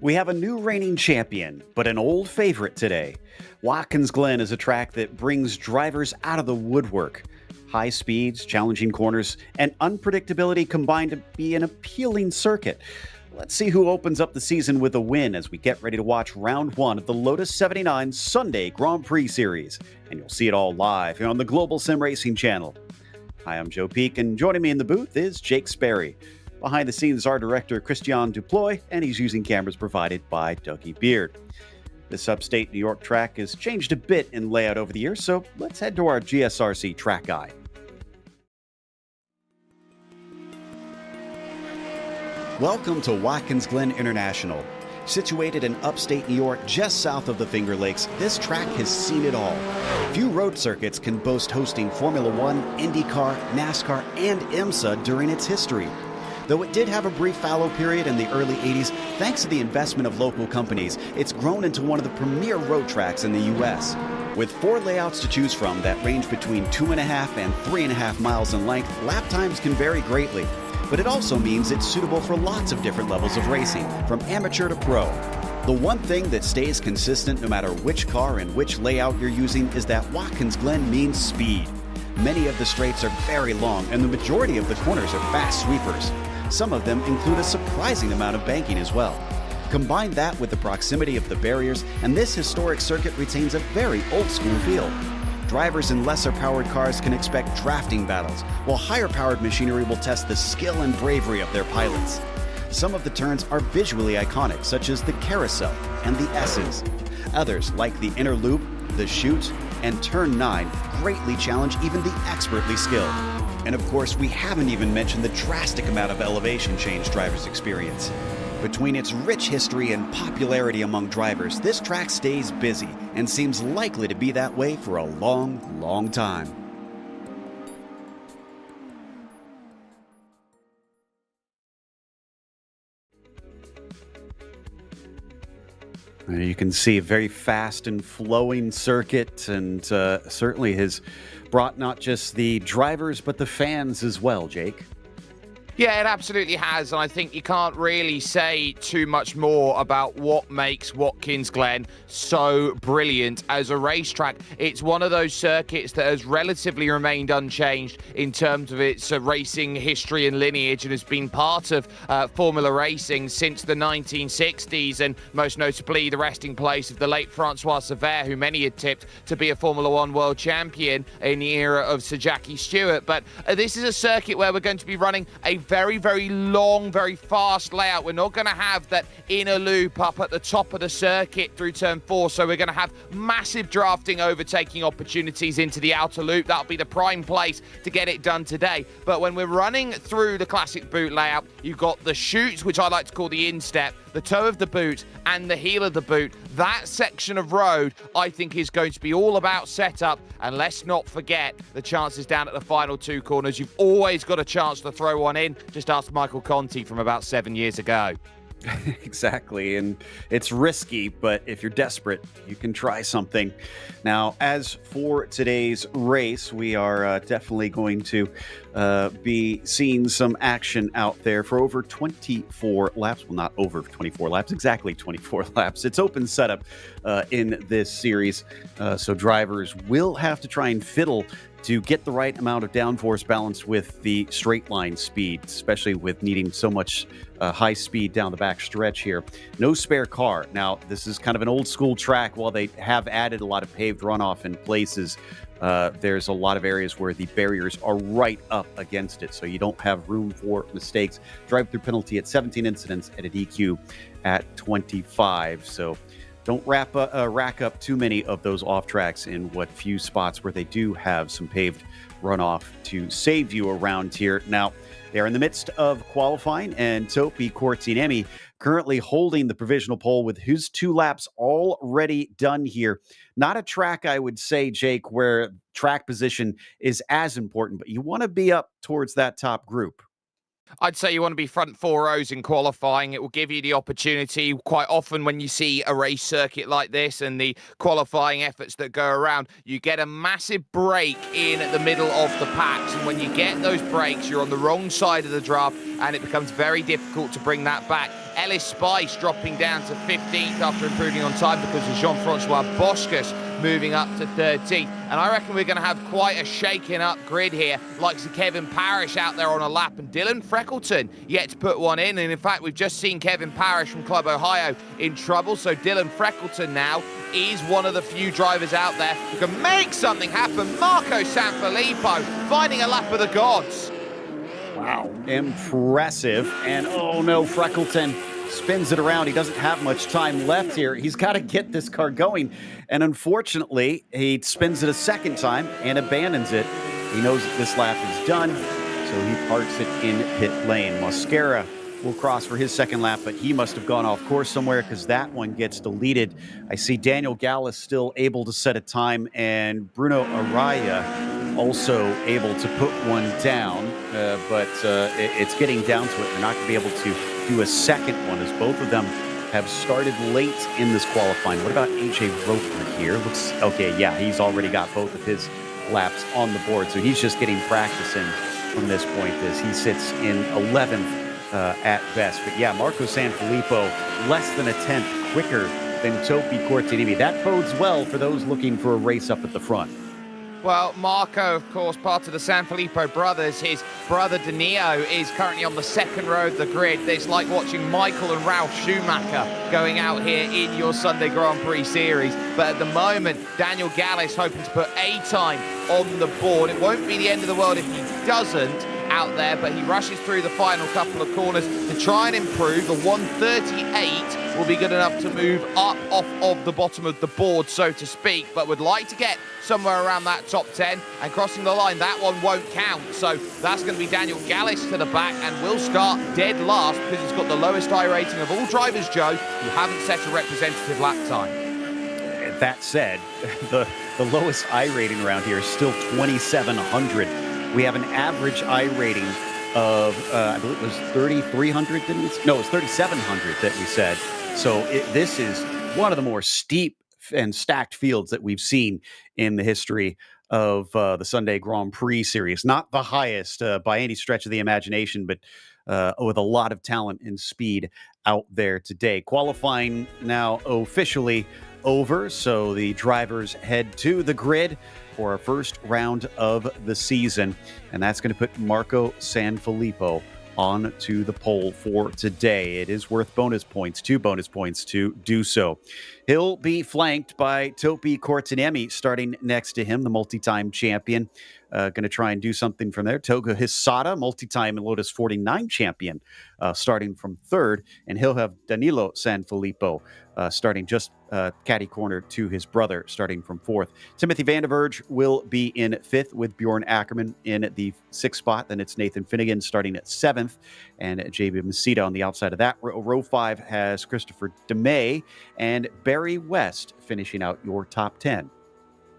We have a new reigning champion, but an old favorite today. Watkins Glen is a track that brings drivers out of the woodwork. High speeds, challenging corners, and unpredictability combine to be an appealing circuit. Let's see who opens up the season with a win as we get ready to watch round one of the Lotus 79 Sunday Grand Prix Series. And you'll see it all live here on the Global SimRacing Channel. Hi, I'm Joe Peak, and joining me in the booth is Jake Sperry. Behind the scenes, our director, Christian Duploy, and he's using cameras provided by Dougie Beard. This upstate New York track has changed a bit in layout over the years, so let's head to our GSRC track guide. Welcome to Watkins Glen International. Situated in upstate New York, just south of the Finger Lakes, this track has seen it all. Few road circuits can boast hosting Formula One, IndyCar, NASCAR, and IMSA during its history. Though it did have a brief fallow period in the early 80s, thanks to the investment of local companies, it's grown into one of the premier road tracks in the U.S. With 4 layouts to choose from that range between 2.5 and 3.5 miles in length, lap times can vary greatly. But it also means it's suitable for lots of different levels of racing, from amateur to pro. The one thing that stays consistent no matter which car and which layout you're using is that Watkins Glen means speed. Many of the straights are very long, and the majority of the corners are fast sweepers. Some of them include a surprising amount of banking as well. Combine that with the proximity of the barriers, and this historic circuit retains a very old-school feel. Drivers in lesser-powered cars can expect drafting battles, while higher-powered machinery will test the skill and bravery of their pilots. Some of the turns are visually iconic, such as the carousel and the S's. Others, like the inner loop, the chute, and turn 9, greatly challenge even the expertly skilled. And of course, we haven't even mentioned the drastic amount of elevation change drivers experience. Between its rich history and popularity among drivers, this track stays busy and seems likely to be that way for a long, long time. You can see a very fast and flowing circuit, and certainly has brought not just the drivers but the fans as well, Jake. Yeah, it absolutely has, and I think you can't really say too much more about what makes Watkins Glen so brilliant as a racetrack. It's one of those circuits that has relatively remained unchanged in terms of its racing history and lineage, and has been part of Formula racing since the 1960s, and most notably the resting place of the late Francois Sever, who many had tipped to be a Formula One world champion in the era of Sir Jackie Stewart. But this is a circuit where we're going to be running a very, very long, very fast layout. We're not going to have that inner loop up at the top of the circuit through turn 4, so we're going to have massive drafting, overtaking opportunities into the outer loop. That'll be the prime place to get it done today. But when we're running through the classic boot layout, you've got the chutes, which I like to call the instep, the toe of the boot, and the heel of the boot. That section of road, I think, is going to be all about setup. And let's not forget the chances down at the final 2 corners. You've always got a chance to throw one in. Just ask Michael Conti from about 7 years ago. Exactly, and it's risky, but if you're desperate, you can try something. Now, as for today's race, we are definitely going to be seeing some action out there for over 24 laps. Well, not over 24 laps, exactly 24 laps. It's open setup in this series, so drivers will have to try and fiddle to get the right amount of downforce balanced with the straight line speed, especially with needing so much high speed down the back stretch here. No spare car. Now, this is kind of an old school track. While they have added a lot of paved runoff in places, there's a lot of areas where the barriers are right up against it, so you don't have room for mistakes. Drive-through penalty at 17 incidents and a DQ at 25. So don't rack up too many of those off tracks in what few spots where they do have some paved runoff to save you around here. Now, they're in the midst of qualifying, and Topi Kortiniemi currently holding the provisional pole with his 2 laps already done here. Not a track, I would say, Jake, where track position is as important, but you want to be up towards that top group. I'd say you want to be front 4 rows in qualifying. It will give you the opportunity. Quite often when you see a race circuit like this and the qualifying efforts that go around, you get a massive break in the middle of the packs. And when you get those breaks, you're on the wrong side of the draft, and it becomes very difficult to bring that back. Ellis Spice dropping down to 15th after improving on time because of Jean-Francois Boscus moving up to 13th. And I reckon we're going to have quite a shaking up grid here, like Kevin Parrish out there on a lap and Dylan Freckleton yet to put one in. And in fact, we've just seen Kevin Parrish from Club Ohio in trouble. So Dylan Freckleton now is one of the few drivers out there who can make something happen. Marco Sanfilippo finding a lap of the gods. Wow. Impressive. And oh no, Freckleton spins it around. He doesn't have much time left here. He's got to get this car going. And unfortunately, he spins it a second time and abandons it. He knows that this lap is done, so he parks it in pit lane. Mosquera will cross for his second lap, but he must have gone off course somewhere because that one gets deleted. I see Daniel Gallus still able to set a time, and Bruno Araya also able to put one down, but it's getting down to it. They're not going to be able to do a second one, as both of them have started late in this qualifying. What about AJ Roper here? Looks okay. Yeah, he's already got both of his laps on the board, so he's just getting practice in from this point as he sits in 11th at best. But yeah, Marco Sanfilippo less than a tenth quicker than Topi Kortiniemi. That bodes well for those looking for a race up at the front. Well, Marco, of course, part of the Sanfilippo brothers. His brother Danilo is currently on the second row of the grid. It's like watching Michael and Ralph Schumacher going out here in your Sunday Grand Prix series. But at the moment, Daniel Gallus hoping to put a time on the board. It won't be the end of the world if he doesn't out there, but he rushes through the final couple of corners to try and improve. The 138 will be good enough to move up off of the bottom of the board, so to speak, but would like to get somewhere around that top 10, and crossing the line, that one won't count. So that's going to be Daniel Gallus to the back, and will start dead last because he's got the lowest iRating of all drivers, Joe, who haven't set a representative lap time. That said, the lowest iRating around here is still 2,700. We have an average iRating of, I believe it was 3,300, didn't we? No, it was 3,700 that we said. So this is one of the more steep and stacked fields that we've seen in the history of the Sunday Grand Prix series. Not the highest by any stretch of the imagination, but with a lot of talent and speed out there today. Qualifying now officially over, so the drivers head to the grid for our first round of the season, and that's going to put Marco Sanfilippo on to the pole for today. It is worth bonus points, 2 bonus points to do so. He'll be flanked by Topi Kortiniemi starting next to him, the multi-time champion. Going to try and do something from there. Toga Hisada, multi-time Lotus 49 champion, starting from third. And he'll have Danilo Sanfilippo starting just caddy corner to his brother, starting from fourth. Timothy Vanderverge will be in fifth with Bjorn Ackerman in the sixth spot. Then it's Nathan Finnegan starting at seventh. And JB Masita on the outside of that. Row 5 has Christopher DeMay and Barry West finishing out your top 10.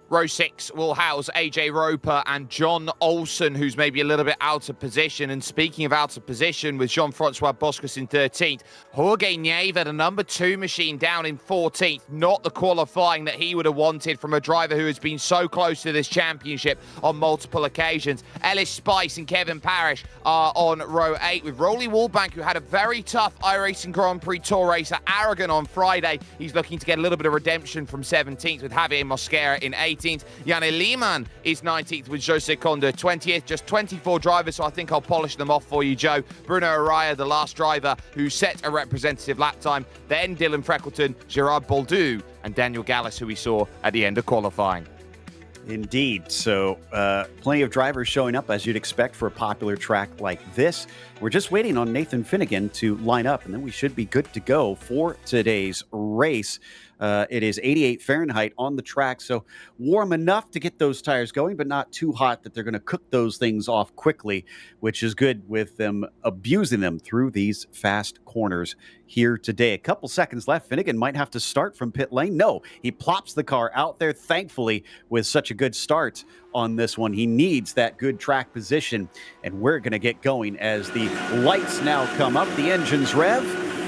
Row 6 will house AJ Roper and John Olsen, who's maybe a little bit out of position. And speaking of out of position, with Jean-Francois Boscus in 13th, Jorge Nieva, the number 2 machine, down in 14th. Not the qualifying that he would have wanted from a driver who has been so close to this championship on multiple occasions. Ellis Spice and Kevin Parrish are on row 8, with Rolly Wallbank, who had a very tough iRacing Grand Prix Tour race at Aragon on Friday. He's looking to get a little bit of redemption from 17th, with Javier Mosquera in 18th. Janne Lehmann is 19th, with Jose Conde 20th. Just 24 drivers, so I think I'll polish them off for you, Joe. Bruno Araya, the last driver who set a representative lap time. Then Dylan Freckleton, Gerard Boldu, and Daniel Gallis, who we saw at the end of qualifying. Indeed. So plenty of drivers showing up, as you'd expect for a popular track like this. We're just waiting on Nathan Finnegan to line up, and then we should be good to go for today's race. It is 88 Fahrenheit on the track, so warm enough to get those tires going, but not too hot that they're going to cook those things off quickly, which is good with them abusing them through these fast corners here today. A couple seconds left. Finnegan might have to start from pit lane. No, he plops the car out there, thankfully, with such a good start on this one. He needs that good track position, and we're going to get going as the lights now come up, the engines rev,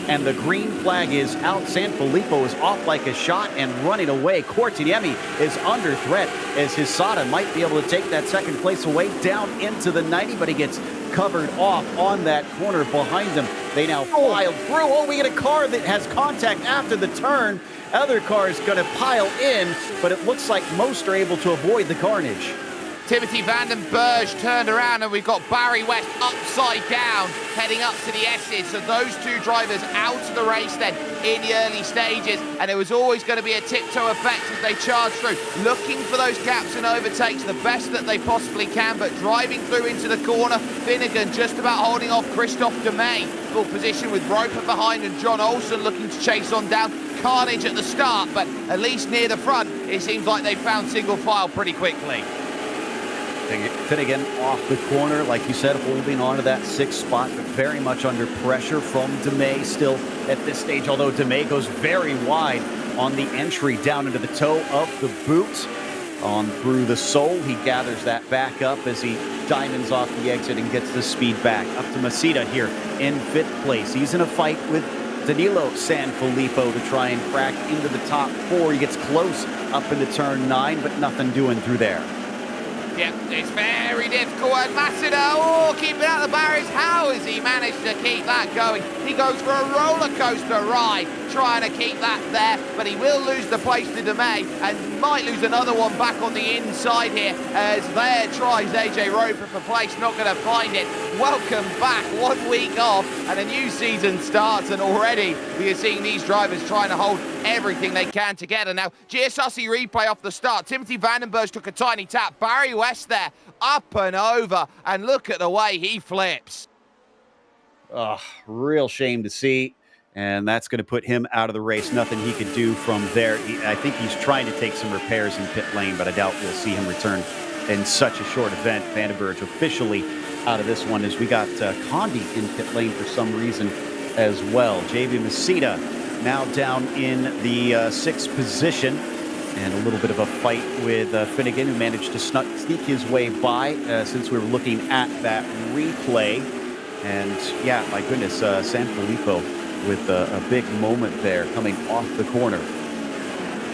and the green flag is out. Sanfilippo is off like a shot and running away. Cortiniemi is under threat as Hisada might be able to take that second place away down into the 90, but he gets covered off on that corner behind him. They now filed through. Oh, we get a car that has contact after the turn. Other cars going to pile in, but it looks like most are able to avoid the carnage. Timothy Vandenberg turned around, and we've got Barry West upside down heading up to the S's. So those two drivers out of the race then in the early stages, and it was always going to be a tiptoe effect as they charge through, looking for those gaps and overtakes the best that they possibly can, but driving through into the corner. Finnegan just about holding off Christophe Demay. Full position with Roper behind and John Olsen looking to chase on down. Carnage at the start, but at least near the front, it seems like they found single file pretty quickly. Finnegan off the corner, like you said, holding on to that 6th spot, but very much under pressure from Demay still at this stage, although Demay goes very wide on the entry down into the toe of the boot. On through the sole, he gathers that back up as he diamonds off the exit and gets the speed back. Up to Masita here in 5th place. He's in a fight with Danilo Sanfilippo to try and crack into the top 4. He gets close up into turn 9, but nothing doing through there. Yep, it's very difficult, and Masida, keeping out the barriers. How has he managed to keep that going? He goes for a roller coaster ride, trying to keep that there, but he will lose the place to Demay, and might lose another one back on the inside here, as there tries AJ Roper for place, not going to find it. Welcome back, 1 week off, and a new season starts, and already we are seeing these drivers trying to hold everything they can together. Now, GSRC replay off the start. Timothy Vandenberg took a tiny tap. Barry West there, up and over, and look at the way he flips. Real shame to see, and that's going to put him out of the race. Nothing he could do from there. I think he's trying to take some repairs in pit lane, but I doubt we'll see him return in such a short event. Vandenberg officially out of this one, as we got Condi in pit lane for some reason as well. JV Masita now down in the 6th position, and a little bit of a fight with Finnegan, who managed to sneak his way by since we were looking at that replay. And yeah, my goodness, Sanfilippo with a big moment there coming off the corner.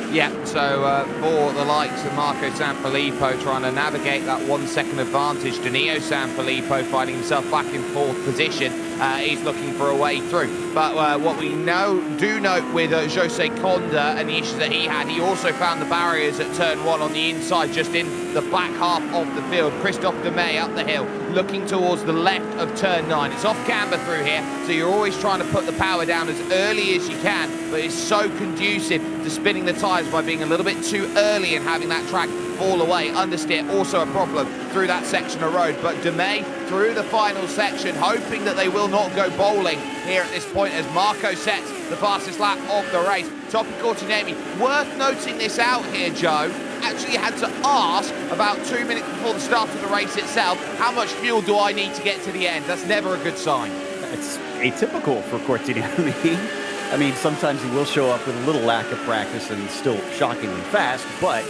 Yeah, so for the likes of Marco Sanfilippo trying to navigate that 1 second advantage, Danilo Sanfilippo finding himself back in 4th position. He's looking for a way through. But what we do note with Jose Conde and the issues that he had, he also found the barriers at turn 1 on the inside, just in the back half of the field. Christophe Demay up the hill, looking towards the left of turn 9. It's off camber through here, so you're always trying to put the power down as early as you can, but it's so conducive to spinning the tyres by being a little bit too early and having that track fall away. Understeer also a problem through that section of road, but Demay through the final section, hoping that they will not go bowling here at this point as Marco sets the fastest lap of the race. Topi Cortinemi, worth noting this out here, Joe, actually had to ask about 2 minutes before the start of the race itself, how much fuel do I need to get to the end? That's never a good sign. It's atypical for Cortinemi. I mean, sometimes he will show up with a little lack of practice and still shockingly fast, but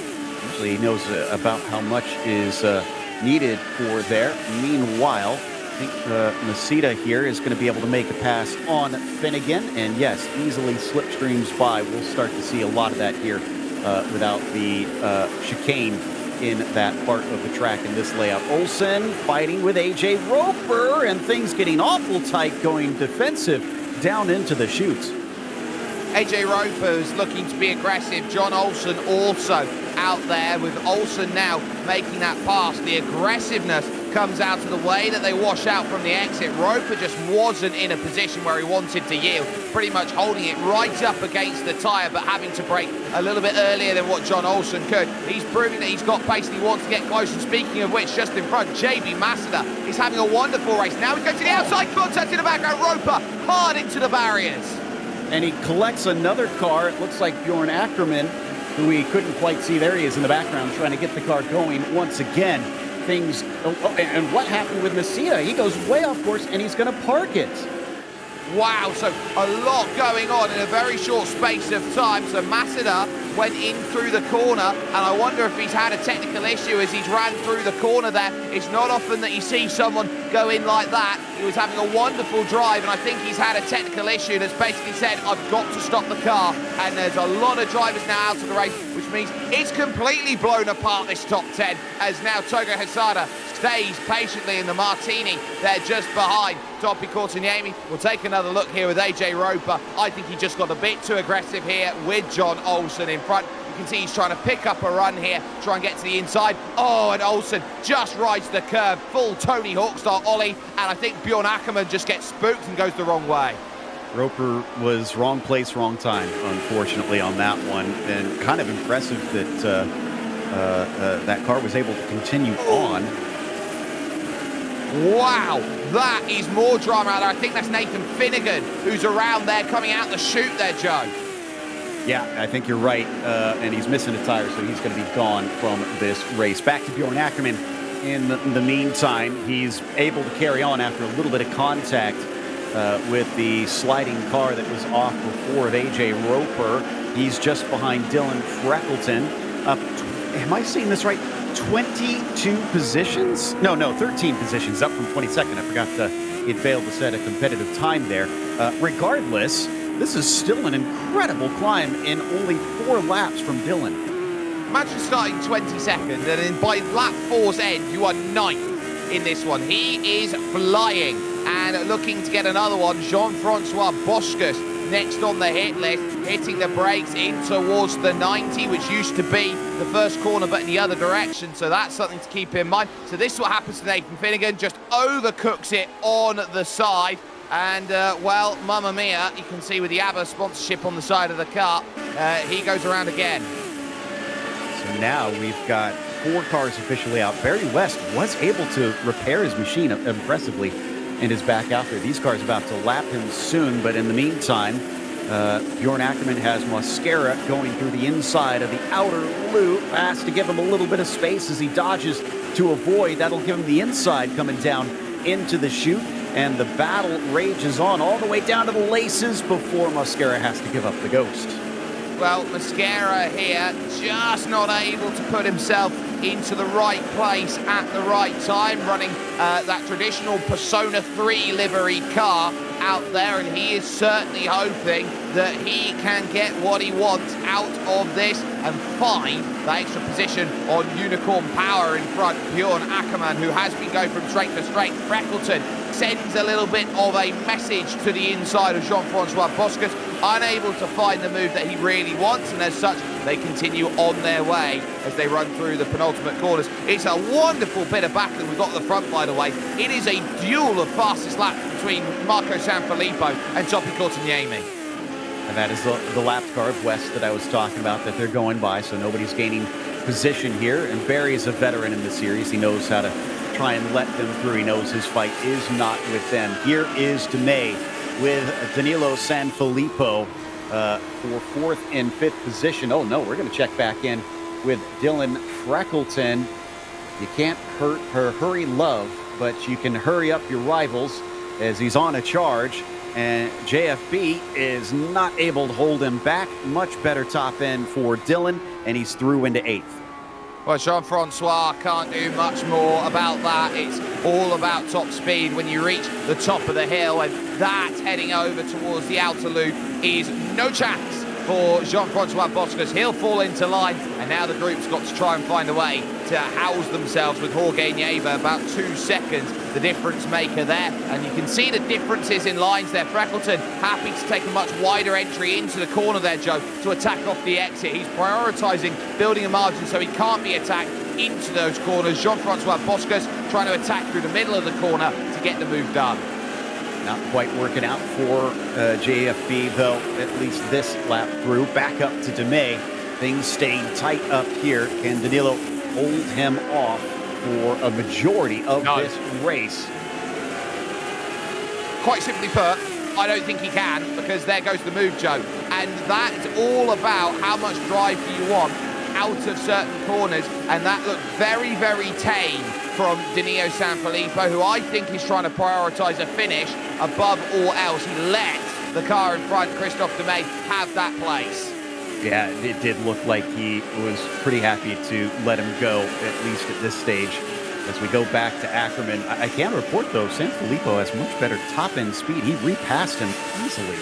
Usually he knows about how much is needed for there. Meanwhile, I think Masita here is going to be able to make a pass on Finnegan. And yes, easily slipstreams by. We'll start to see a lot of that here without the chicane in that part of the track in this layout. Olsen fighting with AJ Roper, and things getting awful tight, going defensive down into the chutes. AJ Roper is looking to be aggressive. John Olsen also out there, with Olsen now making that pass. The aggressiveness comes out of the way that they wash out from the exit. Roper just wasn't in a position where he wanted to yield, pretty much holding it right up against the tyre, but having to brake a little bit earlier than what John Olsen could. He's proving that he's got pace and he wants to get close. And speaking of which, just in front, JB Masada is having a wonderful race. Now he's going to the outside, contact in the background. Roper hard into the barriers. And he collects another car. It looks like Bjorn Ackerman, who we couldn't quite see. There he is in the background trying to get the car going once again. Things, and what happened with Masita? He goes way off course and he's going to park it. Wow, so a lot going on in a very short space of time. So Masada went in through the corner, and I wonder if he's had a technical issue as he's ran through the corner there. It's not often that you see someone go in like that. He was having a wonderful drive, and I think he's had a technical issue that's basically said, I've got to stop the car. And there's a lot of drivers now out of the race, which means it's completely blown apart, this top 10, as now Togo Hesada stays patiently in the Martini. They're just behind Topi Courtiniemi. We'll take another look here with AJ Roper. I think he just got a bit too aggressive here with John Olsen in front. You can see he's trying to pick up a run here, try and get to the inside. Oh, and Olsen just rides the curb, full Tony Hawk style ollie, and I think Bjorn Ackerman just gets spooked and goes the wrong way. Roper was wrong place, wrong time, unfortunately, on that one. And kind of impressive that that car was able to continue on. Wow, that is more drama out there. I think that's Nathan Finnegan who's around there coming out the chute there, Joe. Yeah, I think you're right, and he's missing a tire, so he's going to be gone from this race. Back to Bjorn Ackerman. In the meantime, he's able to carry on after a little bit of contact with the sliding car that was off before of AJ Roper. He's just behind Dylan Freckleton. Am I seeing this right? 22 positions? No, 13 positions, up from 22nd. I forgot he'd failed to set a competitive time there. Regardless, this is still an incredible climb in only 4 laps from Dylan. Imagine starting 22nd, and then by lap 4's end, you are 9th in this one. He is flying and looking to get another one. Jean-Francois Boscus next on the hit list, hitting the brakes in towards the 90, which used to be the first corner, but in the other direction. So that's something to keep in mind. So this is what happens to Nathan Finnegan, just overcooks it on the side. And, well, mamma mia, you can see with the ABBA sponsorship on the side of the car, he goes around again. So now we've got 4 cars officially out. Barry West was able to repair his machine impressively and is back out there. These cars about to lap him soon, but in the meantime, Bjorn Ackerman has Mosquera going through the inside of the outer loop. Has to give him a little bit of space as he dodges to avoid. That'll give him the inside coming down into the chute, and the battle rages on all the way down to the laces before Mosquera has to give up the ghost. Well, Mosquera here just not able to put himself into the right place at the right time, running that traditional Persona 3 livery car out there, and he is certainly hoping that he can get what he wants out of this and find that extra position on Unicorn Power in front. Bjorn Ackerman, who has been going from straight to straight. Freckleton sends a little bit of a message to the inside of Jean-Francois Boscus, unable to find the move that he really wants, and as such, they continue on their way as they run through the penultimate corners. It's a wonderful bit of battling we've got at the front, by the way. It is a duel of fastest laps between Marco Sanfilippo and Topi Courtiniemi. And that is the lap car of West that I was talking about that they're going by, so nobody's gaining position here. And Barry is a veteran in the series. He knows how to try and let them through. He knows his fight is not with them. Here is DeMay with Danilo Sanfilippo for 4th and 5th position. Oh no, we're going to check back in with Dylan Freckleton. You can't hurry love, but you can hurry up your rivals, as he's on a charge, and JFB is not able to hold him back. Much better top end for Dylan, and he's through into 8th. Well, Jean-Francois can't do much more about that. It's all about top speed when you reach the top of the hill, and that heading over towards the outer loop is no chance for Jean-Francois Boscus. He'll fall into line, and now the group's got to try and find a way to house themselves with Jorge Nieva. About 2 seconds, the difference maker there, and you can see the differences in lines there. Freckleton happy to take a much wider entry into the corner there, Joe, to attack off the exit. He's prioritising building a margin so he can't be attacked into those corners. Jean-Francois Boscus trying to attack through the middle of the corner to get the move done. Not quite working out for JFB, though, at least this lap through. Back up to DeMay. Things staying tight up here. Can Danilo hold him off for a majority of this race? Quite simply put, I don't think he can, because there goes the move, Joe. And that's all about how much drive do you want out of certain corners, and that looked very, very tame from Danilo Sanfilippo, who I think is trying to prioritise a finish above all else. He let the car in front, Christophe Demay, have that place. Yeah, it did look like he was pretty happy to let him go, at least at this stage. As we go back to Ackerman, I can report, though, Sanfilippo has much better top-end speed. He repassed him easily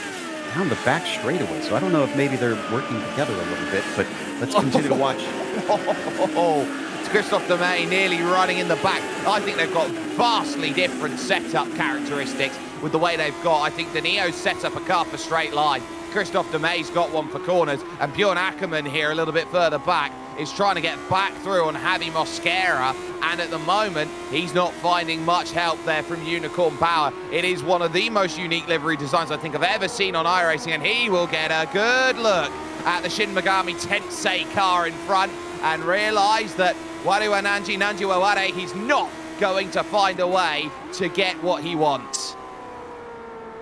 down the back straightaway, so I don't know if maybe they're working together a little bit, but let's continue to watch. It's Christophe Demay nearly running in the back. I think they've got vastly different setup characteristics with the way they've got. I think Danilo sets up a car for straight line. Christophe Demay's got one for corners, and Bjorn Ackerman here a little bit further back is trying to get back through on Javi Mosquera, and at the moment he's not finding much help there from Unicorn Power. It is one of the most unique livery designs I think I've ever seen on iRacing, and he will get a good look at the Shin Megami Tensei car in front and realise that Waru Nanji Waware, he's not going to find a way to get what he wants.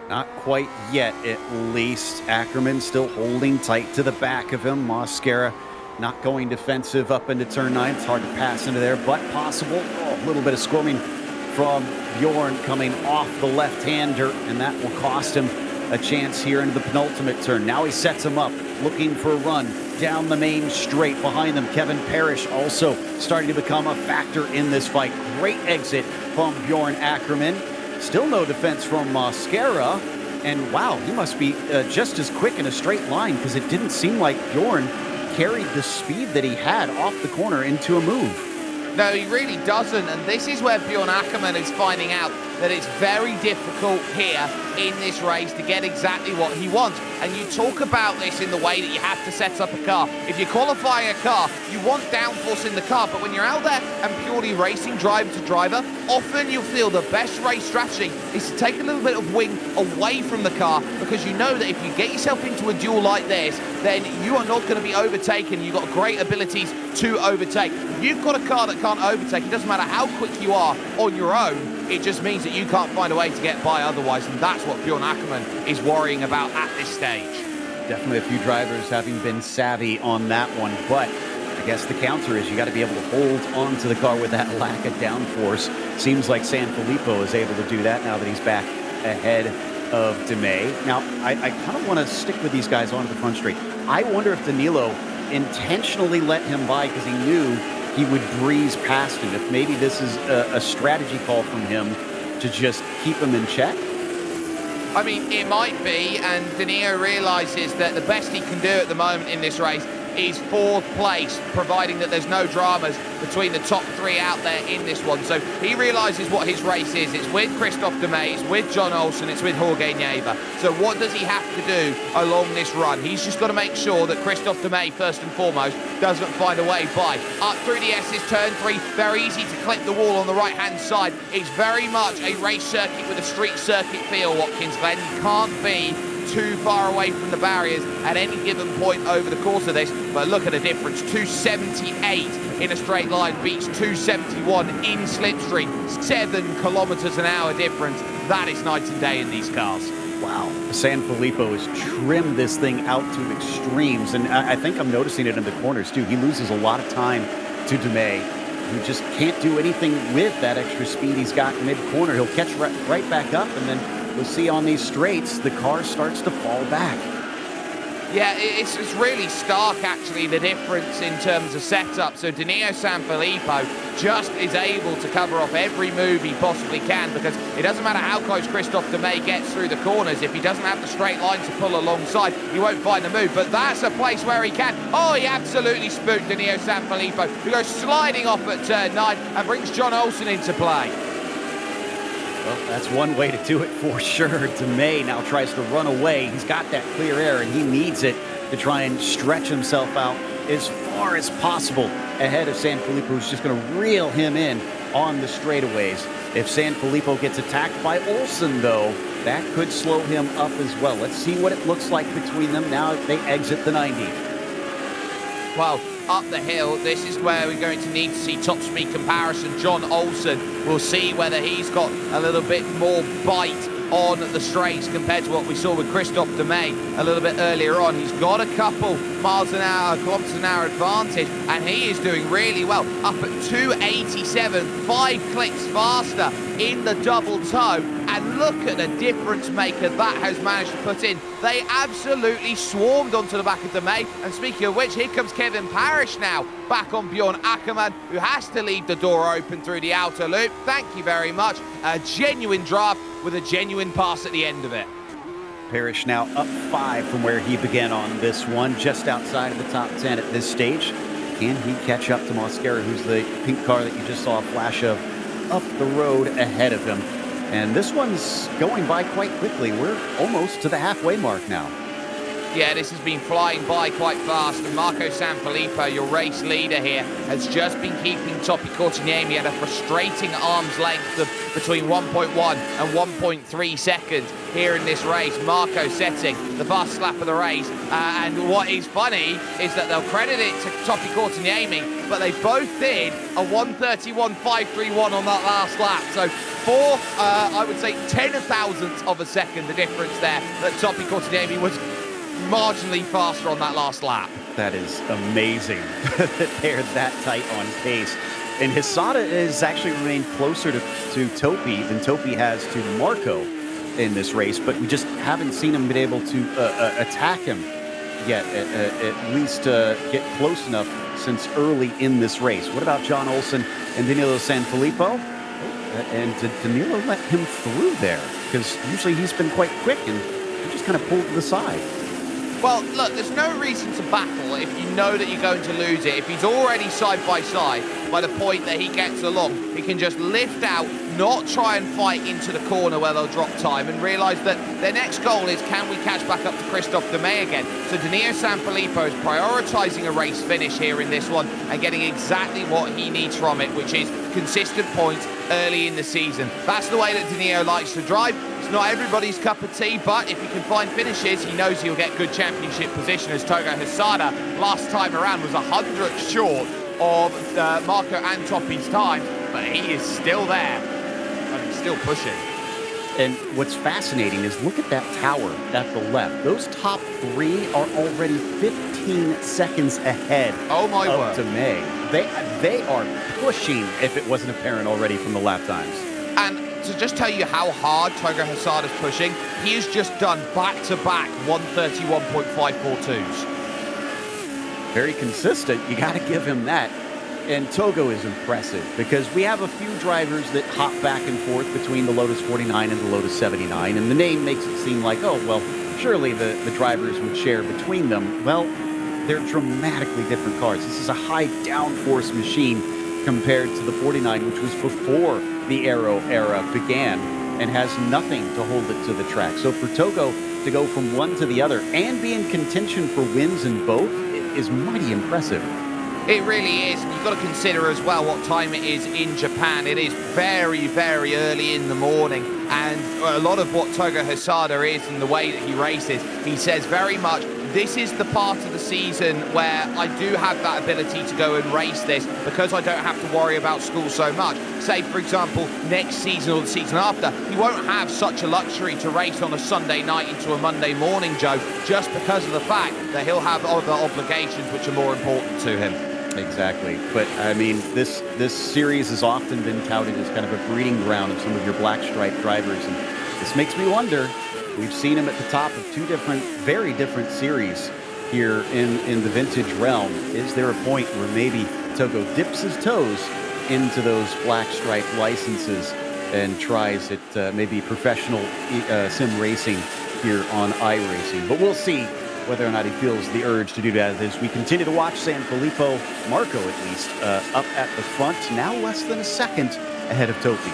Not quite yet, at least. Ackerman still holding tight to the back of him. Mosquera not going defensive up into turn 9. It's hard to pass into there, but possible. Oh, a little bit of squirming from Bjorn coming off the left-hander, and that will cost him a chance here into the penultimate turn. Now he sets him up, looking for a run down the main straight. Behind them, Kevin Parrish also starting to become a factor in this fight. Great exit from Bjorn Ackerman. Still no defense from Mosquera, and wow, he must be just as quick in a straight line, because it didn't seem like Bjorn carried the speed that he had off the corner into a move. No, he really doesn't, and this is where Bjorn Ackerman is finding out that it's very difficult here in this race to get exactly what he wants. And you talk about this in the way that you have to set up a car. If you're qualifying a car, you want downforce in the car, but when you're out there and purely racing driver to driver, often you'll feel the best race strategy is to take a little bit of wing away from the car, because you know that if you get yourself into a duel like this, then you are not going to be overtaken. You've got great abilities to overtake. If you've got a car that can't overtake, it doesn't matter how quick you are on your own, it just means that you can't find a way to get by otherwise, and that's what Bjorn Ackerman is worrying about at this stage. Definitely a few drivers having been savvy on that one, but I guess the counter is you got to be able to hold on to the car with that lack of downforce. Seems like Sanfilippo is able to do that now that he's back ahead of DeMay. Now, I kind of want to stick with these guys onto the front straight. I wonder if Danilo intentionally let him by because he knew he would breeze past him. If maybe this is a strategy call from him to just keep him in check. I mean, it might be, and Danilo realises that the best he can do at the moment in this race is 4th place, providing that there's no dramas between the top 3 out there in this one. So he realises what his race is. It's with Christophe Demay, it's with John Olsen, it's with Jorge Nieva. So what does he have to do along this run? He's just got to make sure that Christophe Demay, first and foremost, doesn't find a way by. Up through the S's, turn 3, very easy to clip the wall on the right-hand side. It's very much a race circuit with a street circuit feel, Watkins Glen. You can't be too far away from the barriers at any given point over the course of this, but look at the difference. 278 in a straight line beats 271 in slipstream. 7 kilometers an hour difference. That is night and day in these cars. Wow. Sanfilippo has trimmed this thing out to extremes, and I think I'm noticing it in the corners too. He loses a lot of time to DeMay, who just can't do anything with that extra speed he's got mid-corner. He'll catch right back up, and then we'll see on these straights, the car starts to fall back. Yeah, it's really stark, actually, the difference in terms of setup. So Danilo Sanfilippo just is able to cover off every move he possibly can, because it doesn't matter how close Christophe Demey gets through the corners. If he doesn't have the straight line to pull alongside, he won't find the move. But that's a place where he can. Oh, he absolutely spooked Danilo Sanfilippo, who goes sliding off at turn 9 and brings John Olsen into play. Well, that's one way to do it for sure. Demey now tries to run away. He's got that clear air, and he needs it to try and stretch himself out as far as possible ahead of Sanfilippo, who's just going to reel him in on the straightaways. If Sanfilippo gets attacked by Olsen, though, that could slow him up as well. Let's see what it looks like between them now they exit the 90. Well, up the hill, this is where we're going to need to see top speed comparison. John Olsen, we'll see whether he's got a little bit more bite on the straights compared to what we saw with Christophe Demey a little bit earlier on. He's got a couple miles an hour, kilometers an hour advantage, and he is doing really well. Up at 287, 5 clicks faster in the double toe, and look at the difference maker that has managed to put in. They absolutely swarmed onto the back of Demey, and speaking of which, here comes Kevin Parrish now, back on Bjorn Ackermann, who has to leave the door open through the outer loop. Thank you very much. A genuine draft with a genuine pass at the end of it. Parrish now up 5 from where he began on this one, just outside of the top 10 at this stage. Can he catch up to Mosquera, who's the pink car that you just saw a flash of up the road ahead of him? And this one's going by quite quickly. We're almost to the halfway mark now. Yeah, this has been flying by quite fast, and Marco Sanfilippo, your race leader here, has just been keeping Topi Cortiniemi at a frustrating arm's length of between 1.1 and 1.3 seconds here in this race. Marco setting the fastest lap of the race, and what is funny is that they'll credit it to Topi Cortiniemi, but they both did a 1:31.531 on that last lap. So for, I would say, 10,000ths of a second, the difference there, that Topi Cortiniemi was marginally faster on that last lap. That is amazing that they're that tight on pace. And Hisada has actually remained closer to Topi than Topi has to Marco in this race, but we just haven't seen him been able to attack him yet, at least get close enough since early in this race. What about John Olsen and Danilo Sanfilippo? And did Danilo let him through there? Because usually he's been quite quick and he just kind of pulled to the side. Well, look, there's no reason to battle if you know that you're going to lose it. If he's already side by side by the point that he gets along, he can just lift out, not try and fight into the corner where they'll drop time, and realise that their next goal is, can we catch back up to Christophe Demey again? So Danilo Sanfilippo is prioritising a race finish here in this one and getting exactly what he needs from it, which is consistent points early in the season. That's the way that Danilo likes to drive. It's not everybody's cup of tea, but if he can find finishes, he knows he'll get good championship position, as Togo Hisada last time around was 100th short of Marco and Topi's time, but he is still there and he's still pushing. And what's fascinating is look at that tower at the left. Those top 3 are already 15 seconds ahead of Demey. They are pushing, if it wasn't apparent already from the lap times. And to just tell you how hard Togo Hisada's pushing, he has just done back-to-back 131.542s. Very consistent. You got to give him that. And Togo is impressive because we have a few drivers that hop back and forth between the Lotus 49 and the Lotus 79, and the name makes it seem like, oh, well, surely the drivers would share between them. Well, they're dramatically different cars. This is a high downforce machine compared to the 49, which was before the Aero era began and has nothing to hold it to the track. So for Togo to go from one to the other and be in contention for wins in both is mighty impressive. It really is. You've got to consider as well what time it is in Japan. It is very, very early in the morning, and a lot of what Togo Hisada is and the way that he races, he says very much, this is the part of the season where I do have that ability to go and race this because I don't have to worry about school so much. Say, for example, next season or the season after, he won't have such a luxury to race on a Sunday night into a Monday morning, Joe, just because of the fact that he'll have other obligations which are more important to him. Exactly. But, I mean, this series has often been touted as kind of a breeding ground of some of your black stripe drivers, and this makes me wonder. We've seen him at the top of 2 different, very different series here in the vintage realm. Is there a point where maybe Togo dips his toes into those black stripe licenses and tries at maybe professional sim racing here on iRacing? But we'll see whether or not he feels the urge to do that as we continue to watch Sanfilippo, Marco at least, up at the front, now less than a second ahead of Topi.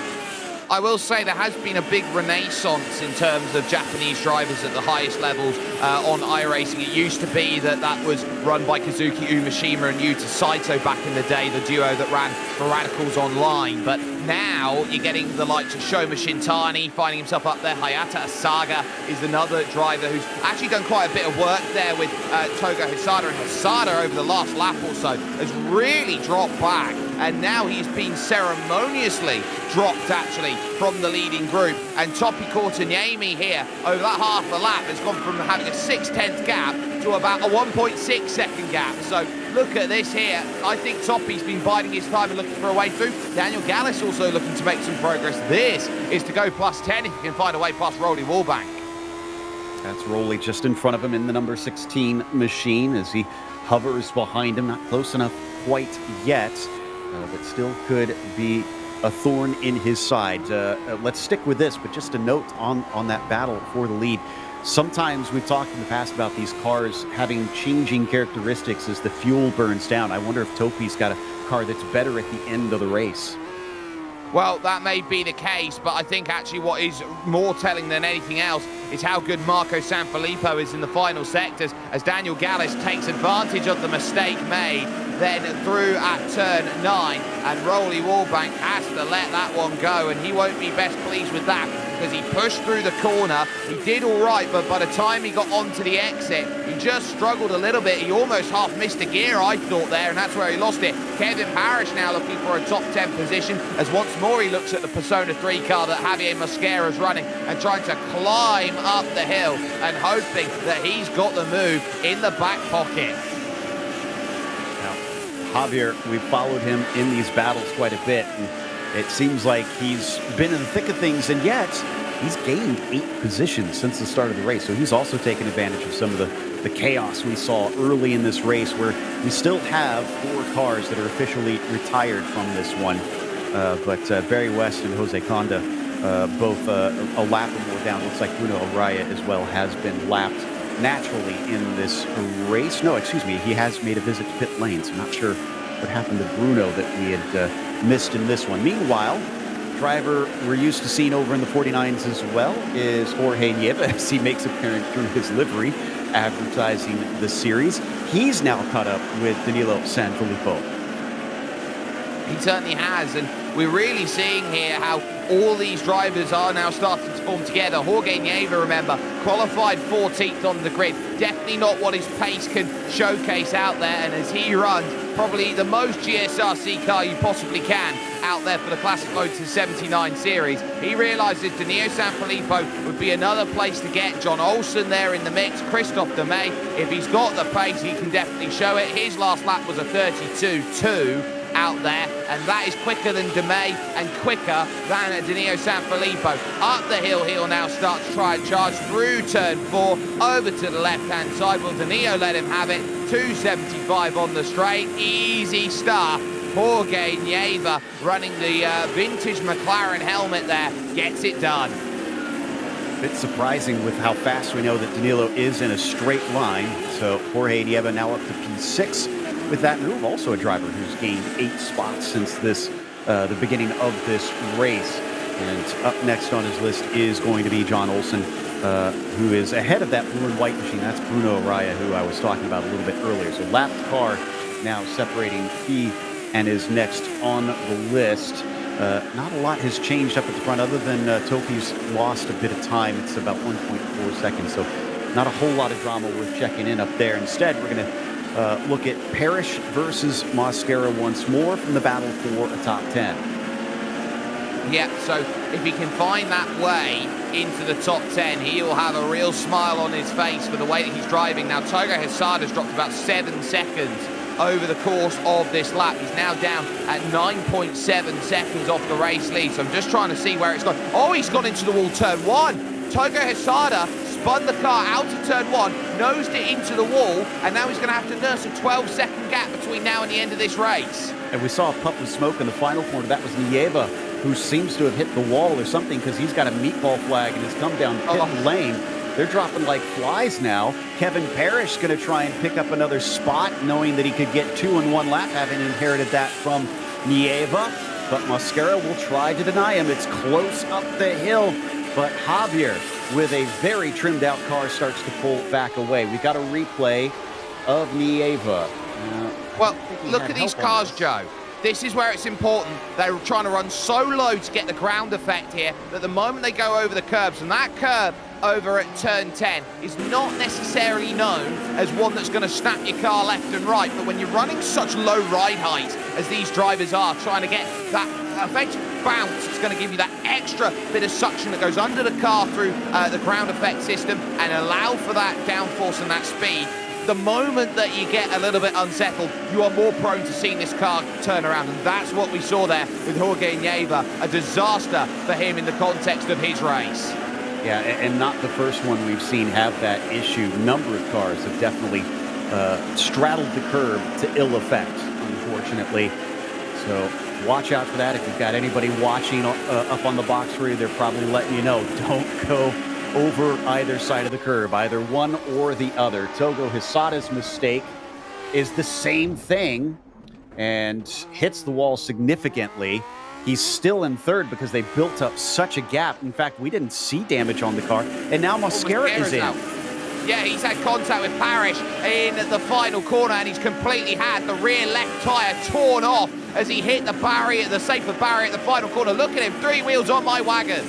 I will say there has been a big renaissance in terms of Japanese drivers at the highest levels on iRacing. It used to be that was run by Kazuki Umeshima and Yuta Saito back in the day, the duo that ran for Radicals Online. But now you're getting the likes of Shoma Shintani finding himself up there. Hayata Asaga is another driver who's actually done quite a bit of work there with Togo Hisada. And Hisada over the last lap or so has really dropped back. And now he's been ceremoniously dropped, actually, from the leading group. And Topi Kortaniemi here, over that half a lap, has gone from having a 6/10 gap to about a 1.6 second gap. So look at this here. I think Topi's been biding his time and looking for a way through. Daniel Gallis also looking to make some progress. This is to go plus 10 if he can find a way past Rolly Wallbank. That's Rolly just in front of him in the number 16 machine as he hovers behind him. Not close enough quite yet. But still could be a thorn in his side. Let's stick with this, but just a note on that battle for the lead. Sometimes we've talked in the past about these cars having changing characteristics as the fuel burns down. I wonder if Topi's got a car that's better at the end of the race. Well, that may be the case, but I think actually what is more telling than anything else is how good Marco Sanfilippo is in the final sectors as Daniel Gallis takes advantage of the mistake made then through at turn 9, and Rolly Wallbank has to let that one go, and he won't be best pleased with that because he pushed through the corner. He did all right, but by the time he got onto the exit, he just struggled a little bit. He almost half missed a gear, I thought, there, and that's where he lost it. Kevin Parrish now looking for a top 10 position as once more he looks at the Persona 3 car that Javier Mosquera's running and trying to climb up the hill and hoping that he's got the move in the back pocket. Javier, we've followed him in these battles quite a bit, and it seems like he's been in the thick of things, and yet he's gained 8 positions since the start of the race. So he's also taken advantage of some of the chaos we saw early in this race, where we still have 4 cars that are officially retired from this one. But Barry West and Jose Conda, both a lap or more down. Looks like Bruno Araya as well has been lapped naturally in this race. No, excuse me, he has made a visit to pit lane, so I'm not sure what happened to Bruno that we had missed in this one. Meanwhile, driver we're used to seeing over in the 49s as well is Jorge Nieva, as he makes appearance through his livery advertising the series. He's now caught up with Danilo Sanfilippo. He certainly has, and we're really seeing here how all these drivers are now starting to form together. Jorge Nieva, remember, qualified 14th on the grid. Definitely not what his pace can showcase out there, and as he runs probably the most GSRC car you possibly can out there for the Classic Lotus 79 series, he realises Danilo Sanfilippo would be another place to get. John Olsen there in the mix, Christophe Demey, if he's got the pace, he can definitely show it. His last lap was a 32.2. out there, and that is quicker than Demey and quicker than Danilo Sanfilippo. Up the hill, he'll now start to try and charge through turn 4, over to the left-hand side. Will Danilo let him have it? 275 on the straight, easy start. Jorge Nieva running the vintage McLaren helmet there, gets it done. Bit surprising with how fast we know that Danilo is in a straight line. So Jorge Nieva now up to P6 with that move. Also a driver who's gained 8 spots since this the beginning of this race. And up next on his list is going to be John Olsen, who is ahead of that blue and white machine. That's Bruno Araya, who I was talking about a little bit earlier. So lapped car now separating he and is next on the list. Not a lot has changed up at the front other than Topi's lost a bit of time. It's about 1.4 seconds, so not a whole lot of drama worth checking in up there. Instead, we're going to look at Parrish versus Mosquera once more from the battle for a top 10. Yeah, so if he can find that way into the top 10, he'll have a real smile on his face for the way that he's driving. Now, Togo Hisada's dropped about 7 seconds over the course of this lap. He's now down at 9.7 seconds off the race lead. So I'm just trying to see where it's gone. Oh, he's gone into the wall turn 1. Togo Hisada spun the car out of turn 1, nosed it into the wall, and now he's going to have to nurse a 12-second gap between now and the end of this race. And we saw a puff of smoke in the final corner. That was Nieva, who seems to have hit the wall or something because he's got a meatball flag and has come down pit lane. They're dropping like flies now. Kevin Parrish going to try and pick up another spot, knowing that he could get 2 in 1 lap, having inherited that from Nieva. But Mosquera will try to deny him. It's close up the hill. But Javier, with a very trimmed out car, starts to pull back away. We got a replay of Nieva. Well, look at these cars, Joe. This is where it's important. They're trying to run so low to get the ground effect here that the moment they go over the curbs, and that curb over at turn 10 is not necessarily known as one that's going to snap your car left and right, but when you're running such low ride height as these drivers are, trying to get that effective bounce, it's going to give you that extra bit of suction that goes under the car through the ground effect system and allow for that downforce and that speed. The moment that you get a little bit unsettled, you are more prone to seeing this car turn around, and that's what we saw there with Jorge Nieva, a disaster for him in the context of his race. Yeah, and not the first one we've seen have that issue. A number of cars have definitely straddled the curb to ill effect, unfortunately. So watch out for that. If you've got anybody watching up on the box for you, they're probably letting you know, don't go over either side of the curb, either one or the other. Togo Hisada's mistake is the same thing and hits the wall significantly. He's still in third because they built up such a gap. In fact, we didn't see damage on the car. And now Mosquera is in. Out. Yeah, he's had contact with Parrish in the final corner, and he's completely had the rear left tyre torn off as he hit the barrier, the safer barrier at the final corner. Look at him, 3 wheels on my wagon.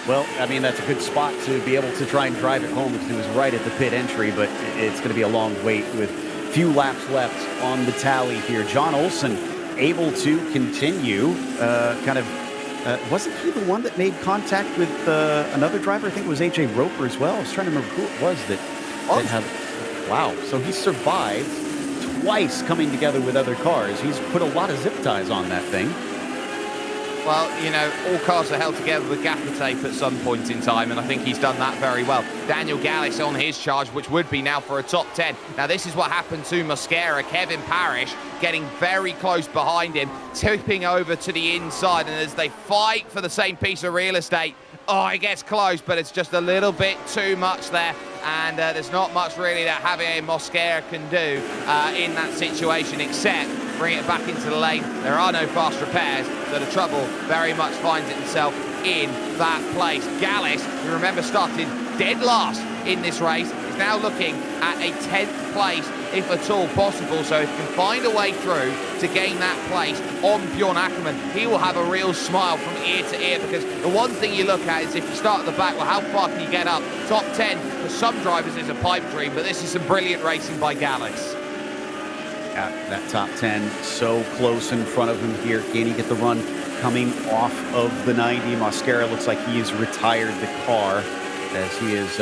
Well, I mean, that's a good spot to be able to try and drive it home because it was right at the pit entry, but it's going to be a long wait with few laps left on the tally here. John Olsen able to continue, wasn't he the one that made contact with another driver? I think it was AJ Roper as well. I was trying to remember who it was that had. Wow, so he survived twice coming together with other cars. He's put a lot of zip ties on that thing. Well, you know, all cars are held together with gaffer tape at some point in time, and I think he's done that very well. Daniel Gallis on his charge, which would be now for a top 10. Now, this is what happened to Mosquera. Kevin Parrish getting very close behind him, tipping over to the inside, and as they fight for the same piece of real estate, it gets close, but it's just a little bit too much there, and there's not much really that Javier Mosquera can do in that situation except bring it back into the lane. There are no fast repairs, so the trouble very much finds itself in that place. Gallis, you remember, started dead last in this race, is now looking at a 10th place, if at all possible. So if he can find a way through to gain that place on Bjorn Ackerman, he will have a real smile from ear to ear, because the one thing you look at is if you start at the back, well, how far can you get up? Top 10 for some drivers is a pipe dream, but this is some brilliant racing by Gallis. That top 10 so close in front of him here. Can he get the run coming off of the 90? Mosquera looks like he has retired the car as he is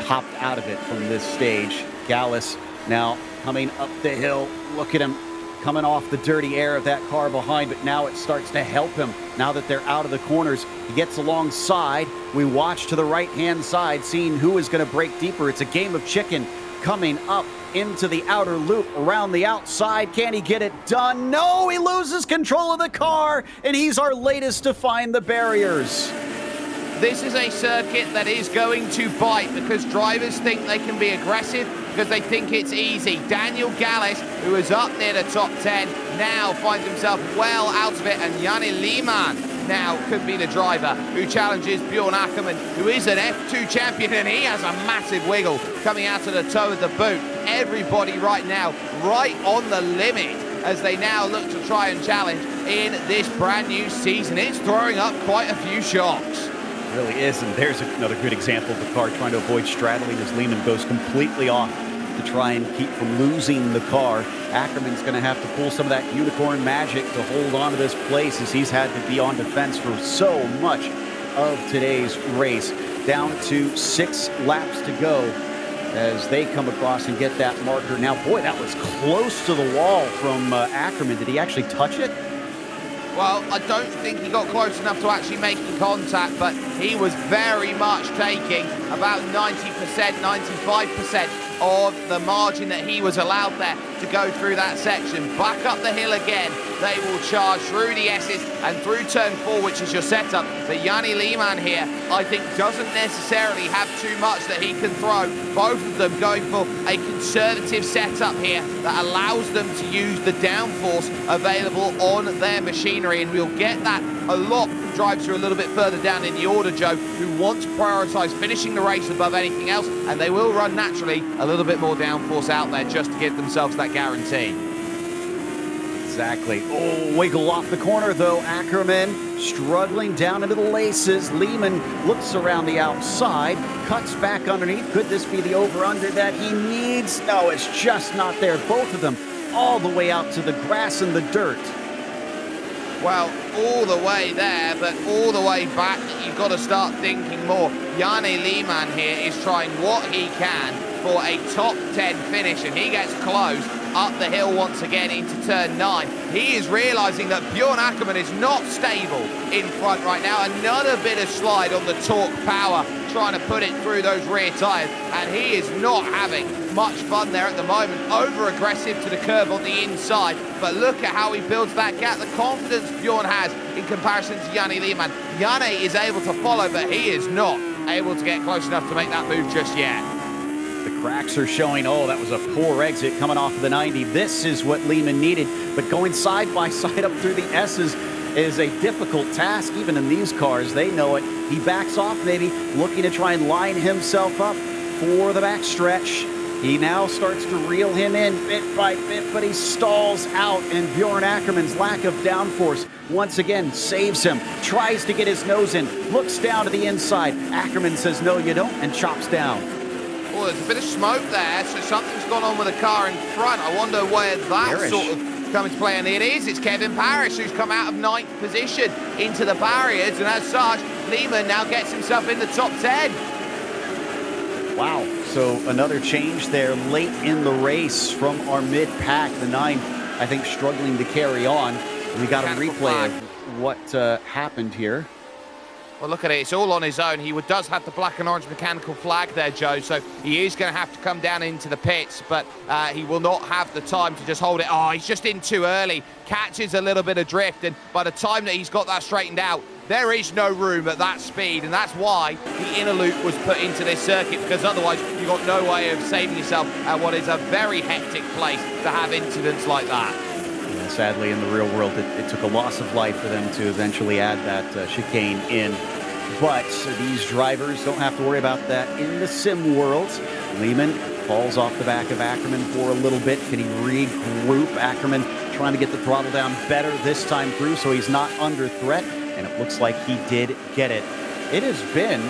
hopped out of it from this stage. Gallis now coming up the hill. Look at him coming off the dirty air of that car behind, but now it starts to help him. Now that they're out of the corners, he gets alongside. We watch to the right-hand side, seeing who is going to break deeper. It's a game of chicken coming up into the outer loop around the outside. Can he get it done? No, he loses control of the car, and he's our latest to find the barriers. This is a circuit that is going to bite because drivers think they can be aggressive because they think it's easy. Daniel Gallis, who is up near the top 10, now finds himself well out of it, and Yanni Lehmann now could be the driver who challenges Bjorn Ackerman, who is an F2 champion, and he has a massive wiggle coming out of the toe of the boot. Everybody right now right on the limit as they now look to try and challenge in this brand new season. It's throwing up quite a few shocks. It really is, and there's another good example of the car trying to avoid straddling as Lehman goes completely off to try and keep from losing the car. Ackerman's going to have to pull some of that unicorn magic to hold on to this place as he's had to be on defense for so much of today's race. Down to 6 laps to go as they come across and get that marker. Now, boy, that was close to the wall from Ackerman. Did he actually touch it? Well, I don't think he got close enough to actually making contact, but he was very much taking about 90%, 95% of the margin that he was allowed there to go through that section. Back up the hill again, they will charge through the S's and through turn 4, which is your setup. But Yanni Lehmann here, I think, doesn't necessarily have too much that he can throw. Both of them going for a conservative setup here that allows them to use the downforce available on their machinery, and we'll get that a lot from drivers who are a little bit further down in the order, Joe, who want to prioritise finishing the race above anything else, and they will run naturally a little bit more downforce out there just to give themselves that guarantee. Exactly. Oh, wiggle off the corner, though. Ackerman struggling down into the laces. Lehman looks around the outside, cuts back underneath. Could this be the over-under that he needs? No, it's just not there. Both of them all the way out to the grass and the dirt. Well, all the way there, but all the way back, you've got to start thinking more. Yanni Lehmann here is trying what he can for a top 10 finish, and he gets close up the hill once again into turn 9. He is realizing that Bjorn Ackerman is not stable in front right now. Another bit of slide on the torque power, trying to put it through those rear tires, and he is not having much fun there at the moment. Over aggressive to the curve on the inside, but look at how he builds that gap. The confidence Bjorn has in comparison to Yanni Lehmann. Yanni is able to follow, but he is not able to get close enough to make that move just yet. The cracks are showing. Oh, that was a poor exit coming off of the 90. This is what Lehman needed, but going side by side up through the S's is a difficult task, even in these cars. They know it. He backs off, maybe looking to try and line himself up for the backstretch. He now starts to reel him in bit by bit, but he stalls out, and Bjorn Ackerman's lack of downforce once again saves him. Tries to get his nose in, looks down to the inside. Ackerman says, no, you don't, and chops down. Oh, there's a bit of smoke there, so something's gone on with the car in front. I wonder where that sort of come into play, and it is. It's Kevin Parrish who's come out of 9th position into the barriers, and as such, Lehmann now gets himself in the top 10. Wow, so another change there late in the race from our mid-pack. The 9, I think, struggling to carry on. We got a replay of what happened here. Well, look at it. It's all on his own. He does have the black and orange mechanical flag there, Joe, so he is going to have to come down into the pits, but he will not have the time to just hold it. Oh, he's just in too early. Catches a little bit of drift, and by the time that he's got that straightened out, there is no room at that speed, and that's why the inner loop was put into this circuit, because otherwise you've got no way of saving yourself at what is a very hectic place to have incidents like that. Yeah, sadly, in the real world, it took a loss of life for them to eventually add that chicane in. But these drivers don't have to worry about that in the sim world. Lehman falls off the back of Ackerman for a little bit. Can he regroup? Ackerman trying to get the throttle down better this time through so he's not under threat. And it looks like he did get it. It has been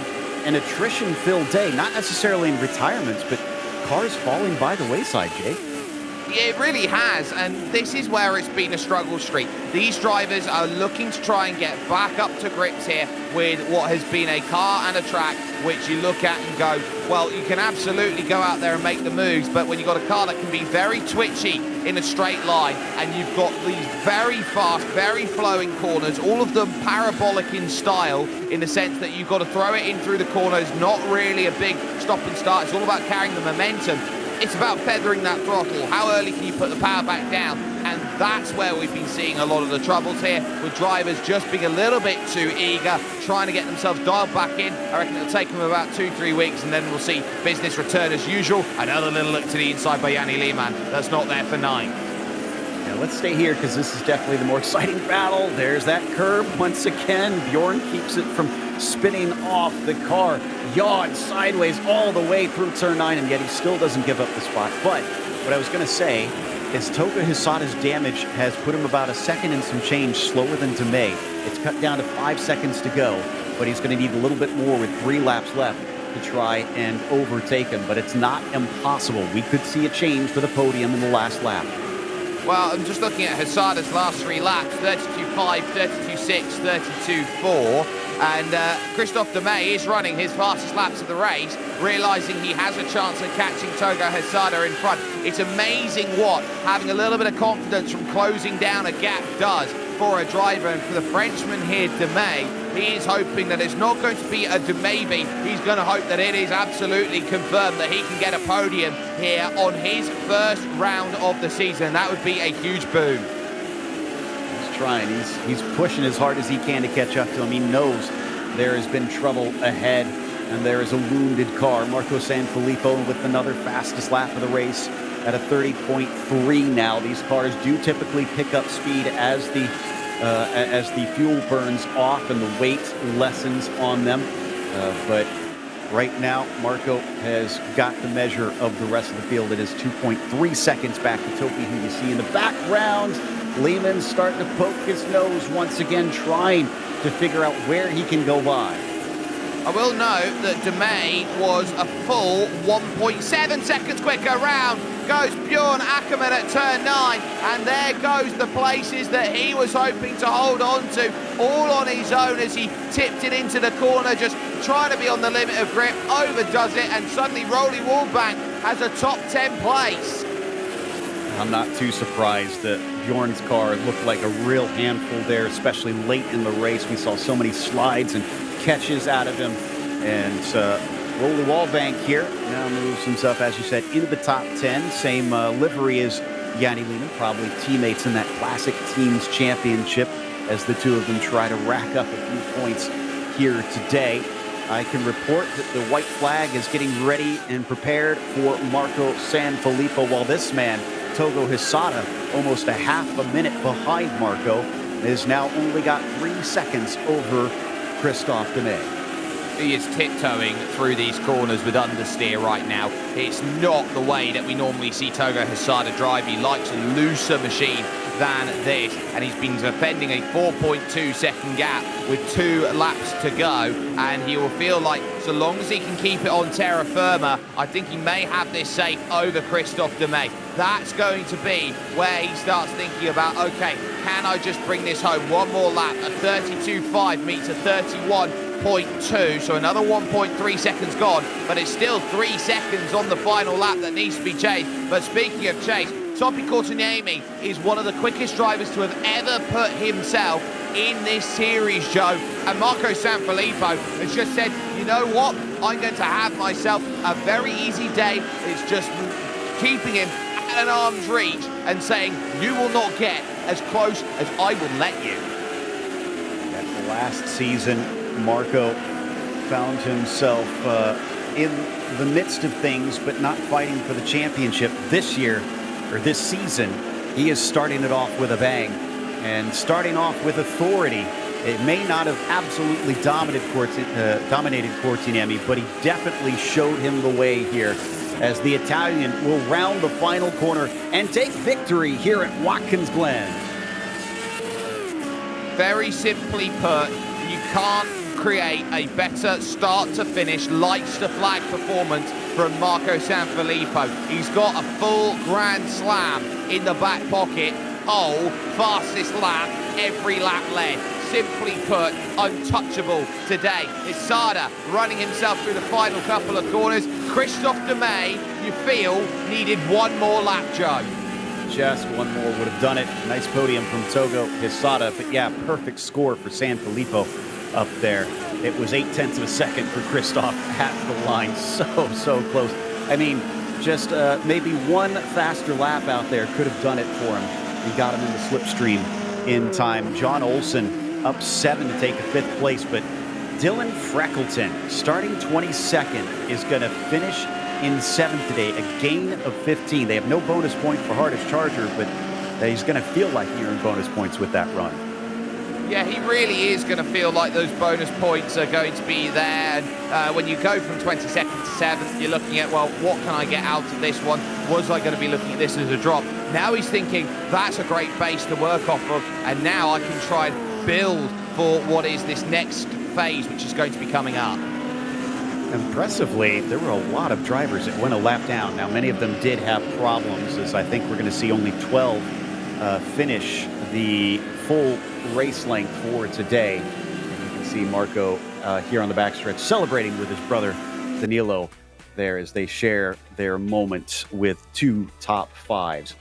an attrition-filled day, not necessarily in retirements, but cars falling by the wayside, Jake. Yeah, it really has, and this is where it's been a struggle streak. These drivers are looking to try and get back up to grips here with what has been a car and a track which you look at and go, well, you can absolutely go out there and make the moves, but when you've got a car that can be very twitchy in a straight line, and you've got these very fast, very flowing corners, all of them parabolic in style, in the sense that you've got to throw it in through the corners, not really a big stop and start. It's all about carrying the momentum. It's about feathering that throttle. How early can you put the power back down? And that's where we've been seeing a lot of the troubles here, with drivers just being a little bit too eager, trying to get themselves dialed back in. I reckon it'll take them about 2-3 weeks, and then we'll see business return as usual. Another little look to the inside by Yanni Lehmann. That's not there for 9. Yeah, let's stay here because this is definitely the more exciting battle. There's that curb once again. Bjorn keeps it from spinning off. The car yawed sideways all the way through turn 9, and yet he still doesn't give up the spot. But what I was going to say is Toka Hisada's damage has put him about a second and some change slower than Tomei. It's cut down to 5 seconds to go, but he's going to need a little bit more with 3 laps left to try and overtake him. But it's not impossible. We could see a change for the podium in the last lap. Well, I'm just looking at Hisada's last 3 laps, 32.5, 32.6, 32.4. And Christophe Demey is running his fastest laps of the race, realizing he has a chance of catching Togo Hisada in front. It's amazing what having a little bit of confidence from closing down a gap does for a driver, and for the Frenchman here, Demey, he is hoping that it's not going to be a maybe. He's going to hope that it is absolutely confirmed that he can get a podium here on his first round of the season. That would be a huge boon. He's trying. He's pushing as hard as he can to catch up to him. He knows there has been trouble ahead, and there is a wounded car. Marco Sanfilippo with another fastest lap of the race at a 30.3 now. These cars do typically pick up speed as the fuel burns off and the weight lessens on them. But right now, Marco has got the measure of the rest of the field. It is 2.3 seconds back to Topi, who you see in the background. Lehman's starting to poke his nose once again, trying to figure out where he can go by. I will note that Demey was a full 1.7 seconds quicker. Round goes Bjorn Ackermann at turn 9, and there goes the places that he was hoping to hold on to, all on his own as he tipped it into the corner, just trying to be on the limit of grip, overdoes it, and suddenly Rolly Wallbank has a top 10 place. I'm not too surprised that Bjorn's car looked like a real handful there, especially late in the race. We saw so many slides and catches out of him, and Rolly Wallbank here now moves himself, as you said, into the top 10. Same livery as Yanni Lehman, probably teammates in that Classic Teams Championship, as the two of them try to rack up a few points here today. I can report that the white flag is getting ready and prepared for Marco Sanfilippo, while this man, Togo Hisada, almost a half a minute behind Marco, has now only got 3 seconds over Christophe Demey. He is tiptoeing through these corners with understeer right now. It's not the way that we normally see Togo Hisada drive. He likes a looser machine than this, and he's been defending a 4.2 second gap with 2 laps to go, and he will feel like so long as he can keep it on terra firma, I think he may have this safe over Christophe Demey. That's going to be where he starts thinking about, okay, can I just bring this home one more lap? A 32.5 meets a 31.2, so another 1.3 seconds gone, but it's still 3 seconds on the final lap that needs to be chased. But speaking of chase, Topi Kotkaniemi is one of the quickest drivers to have ever put himself in this series, Joe. And Marco Sanfilippo has just said, you know what? I'm going to have myself a very easy day. It's just keeping him at an arm's reach and saying, you will not get as close as I will let you. At the last season, Marco found himself in the midst of things, but not fighting for the championship. This year, or this season, he is starting it off with a bang and starting off with authority. It may not have absolutely dominated Kotkaniemi, but he definitely showed him the way here, as the Italian will round the final corner and take victory here at Watkins Glen. Very simply put, you can't create a better start to finish lights to flag performance from Marco Sanfilippo. He's got a full Grand Slam in the back pocket. Fastest lap, every lap led. Simply put, untouchable today. Hisada running himself through the final couple of corners. Christophe Demey, you feel, needed one more lap, Joe. Just one more would have done it. Nice podium from Togo Hisada, but yeah, perfect score for Sanfilippo up there. It was 0.8 of a second for Christophe at the line. So close. I mean, just maybe one faster lap out there could have done it for him. He got him in the slipstream in time. John Olsen up 7 to take a 5th place, but Dylan Freckleton, starting 22nd, is going to finish in 7th today, a gain of 15. They have no bonus point for hardest charger, but he's going to feel like he earned bonus points with that run. Yeah, he really is going to feel like those bonus points are going to be there. And when you go from 22nd to 7th, you're looking at, well, what can I get out of this one? Was I going to be looking at this as a drop? Now he's thinking, that's a great base to work off of, and now I can try and build for what is this next phase, which is going to be coming up. Impressively, there were a lot of drivers that went a lap down. Now, many of them did have problems, as I think we're going to see only 12 finish the full race length for today. And you can see Marco here on the backstretch celebrating with his brother Danilo there as they share their moments with 2 top 5s.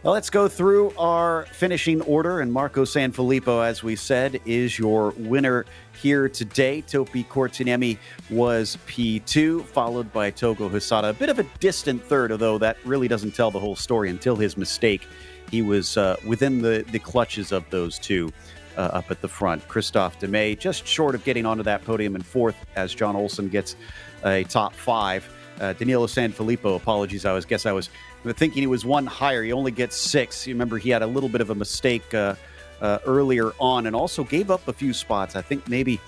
Well, let's go through our finishing order, and Marco Sanfilippo, as we said, is your winner here today. Topi Kortiniemi was P2, followed by Togo Hisada. A bit of a distant third, although that really doesn't tell the whole story until his mistake. He was within the clutches of those two up at the front. Christophe Demey just short of getting onto that podium in fourth as John Olsen gets a top five. Danilo Sanfilippo, apologies, I was thinking he was one higher. He only gets six. You remember he had a little bit of a mistake earlier on and also gave up a few spots. I think maybe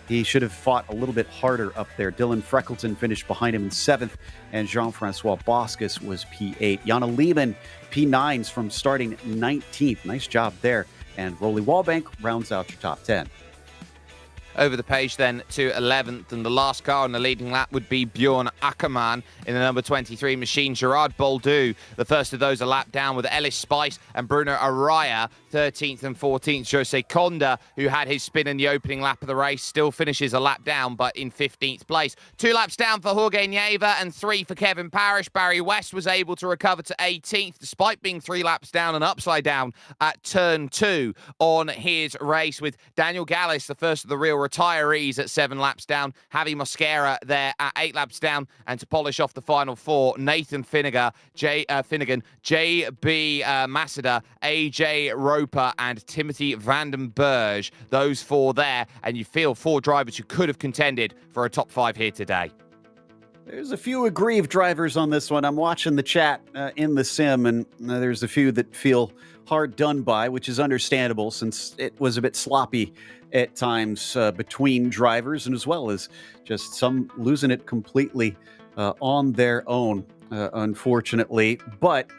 he should have fought a little bit harder up there. Dylan Freckleton finished behind him in seventh, and Jean-Francois Boscus was P8. Jana Lehmann, P9s from starting 19th. Nice job there. And Rolly Wallbank rounds out your top 10. Over the page then to 11th, and the last car on the leading lap would be Bjorn Ackermann in the number 23 machine. Gerard Boldu, the first of those, a lap down with Ellis Spice and Bruno Araya, 13th and 14th. Jose Conda, who had his spin in the opening lap of the race, still finishes a lap down, but in 15th place. 2 laps down for Jorge Nieva and 3 for Kevin Parrish. Barry West was able to recover to 18th, despite being 3 laps down and upside down at turn 2 on his race, with Daniel Gallis, the first of the real retirees, at 7 laps down. Javi Mosquera there at 8 laps down. And to polish off the final 4, Nathan Finnegan, J.B. Masada, A.J. Roper, and Timothy Vandenberg. Those 4 there. And you feel 4 drivers who could have contended for a top 5 here today. There's a few aggrieved drivers on this one. I'm watching the chat in the sim, and there's a few that feel hard done by, which is understandable since it was a bit sloppy at times between drivers, and as well as just some losing it completely on their own, unfortunately. But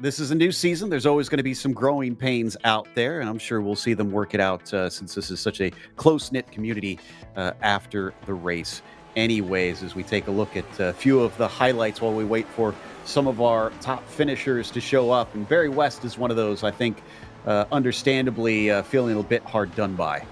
this is a new season. There's always going to be some growing pains out there, and I'm sure we'll see them work it out since this is such a close-knit community after the race. Anyways, as we take a look at a few of the highlights while we wait for some of our top finishers to show up. And Barry West is one of those, I think, understandably feeling a bit hard done by.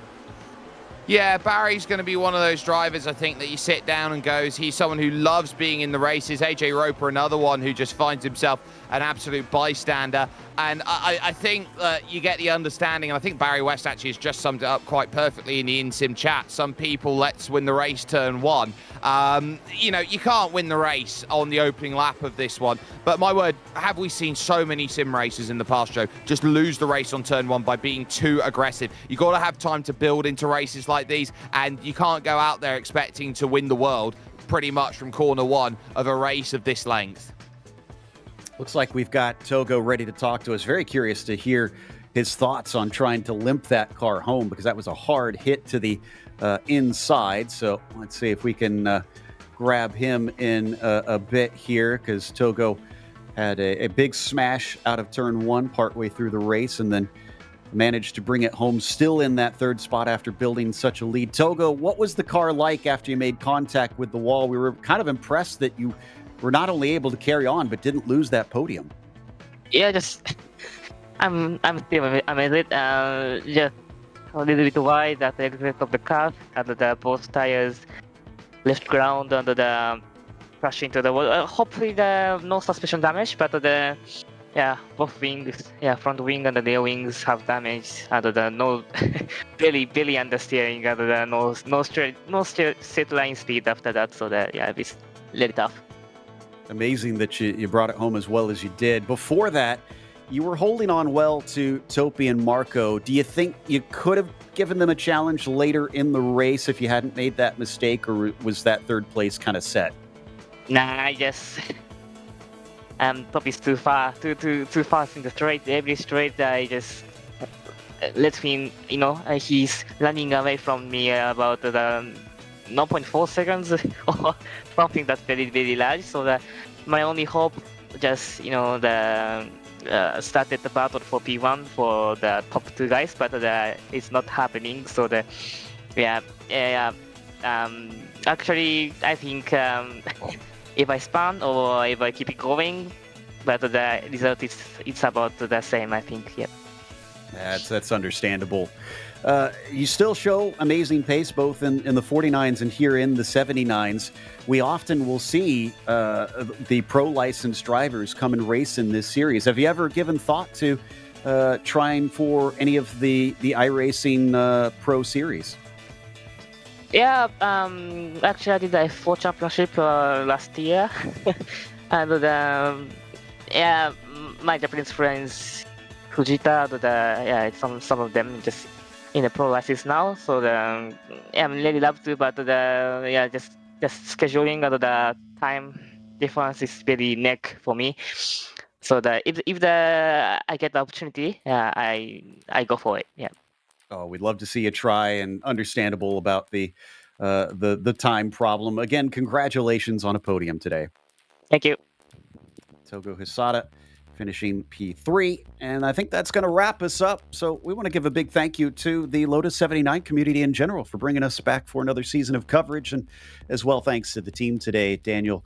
Yeah, Barry's going to be one of those drivers, I think, that you sit down and goes, he's someone who loves being in the races. AJ Roper, another one who just finds himself an absolute bystander. And I think you get the understanding, and I think Barry West actually has just summed it up quite perfectly in the InSim chat. Some people, let's win the race turn 1. You can't win the race on the opening lap of this one. But my word, have we seen so many sim racers in the past, Joe, just lose the race on turn 1 by being too aggressive. You got to have time to build into races like these, and you can't go out there expecting to win the world pretty much from corner 1 of a race of this length. Looks like we've got Togo ready to talk to us. Very curious to hear his thoughts on trying to limp that car home, because that was a hard hit to the inside. So let's see if we can grab him in a bit here, because Togo had a big smash out of turn 1 partway through the race, and then managed to bring it home still in that 3rd spot after building such a lead. Togo, what was the car like after you made contact with the wall? We were kind of impressed that you were not only able to carry on, but didn't lose that podium. Yeah, just I'm still amazed. Just a little bit wide at the exit of the car, and the both tires left ground under the crash into the wall. Hopefully, no suspension damage, but both wings, front wing and the rear wings have damage, and the no barely understeering, and the no straight line speed after that. So it's really tough. Amazing that you brought it home as well as you did. Before that, you were holding on well to Topi and Marco. Do you think you could have given them a challenge later in the race if you hadn't made that mistake, or was that 3rd place kind of set? Nah, I guess Topi's too fast in the straight. Every straight, I just let him, he's running away from me about the 0.4 seconds or something that's very, very large. So my only hope, just, started the battle for P1 for the top 2 guys, but it's not happening. So actually, I think if I spun or if I keep it going, but the result it's about the same, I think. Yeah. That's understandable. You still show amazing pace, both in the 49s and here in the 79s. We often will see the pro licensed drivers come and race in this series. Have you ever given thought to trying for any of the iRacing Pro Series? Yeah, actually I did the F4 championship last year. And yeah, my Japanese friends, Fujita, yeah, some of them just in the pro license now. So yeah, I'm really love to, but yeah, just scheduling the time difference is very neck for me. So if I get the opportunity, I go for it. Yeah. Oh, we'd love to see you try, and understandable about the time problem. Again, congratulations on a podium today. Thank you. Togo Hisada finishing P3. And I think that's going to wrap us up. So we want to give a big thank you to the Lotus 79 community in general for bringing us back for another season of coverage. And as well, thanks to the team today, Daniel,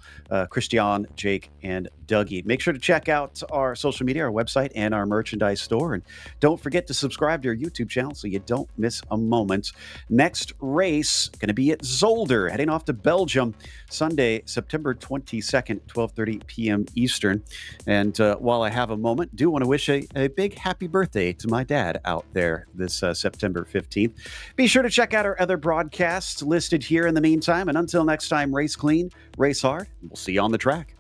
Christian, Jake, and Dougie. Make sure to check out our social media, our website, and our merchandise store. And don't forget to subscribe to our YouTube channel so you don't miss a moment. Next race going to be at Zolder, heading off to Belgium, Sunday, September 22nd, 12:30 p.m. Eastern. And while I have a moment, do want to wish a big happy birthday to my dad out there this September 15th. Be sure to check out our other broadcasts listed here in the meantime. And until next time, race clean, race hard, and we'll see you on the track.